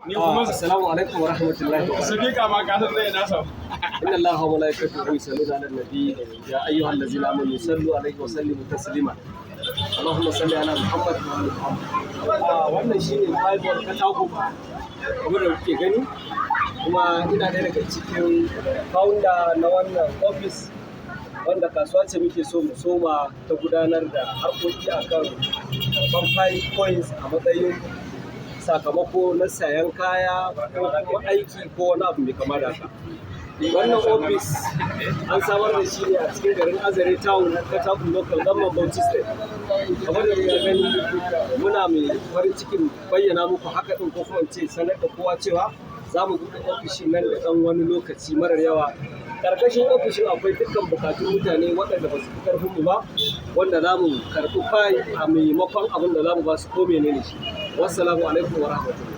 ni kuma assalamu alaikum wa rahmatullahi wa sadiqa ma ka san zai nasa inna allaha wa malaikatahu yusalluna ala nabi ya ayyuhallazina amanu sallu alaihi wa sallimu taslima Allahumma salli ala Muhammad wa ali Muhammad. Wannan shine Bible katako kamar da kuke gani, kuma ina ɗaya daga cikin founder na wannan office wanda kasuwa ce muke so mu soma ta gudanar da harkoki akan karɓar 5 coins a matsayin sakamako na sayan kaya ko kuma aiki ko wani abu mai kama da haka. Wannan ofis an samar da shi ne a cikin garin Azare Town na Katako Local Government Bauchi State. Kamar da kuka gani, muna mai farin cikin bayyana muku haka ɗin ko kuma ce sanar da kowa cewa za mu buɗe ofishi nan da ɗan wani lokaci marar yawa. Karkashin ofishin akwai dukkan bukatun mutane waɗanda ba su fi ƙarfin mu ba, wanda za mu karɓi fayi a maimakon abin da za mu ba su ko menene shi. Wassalamu alaikum wa rahmatullahi.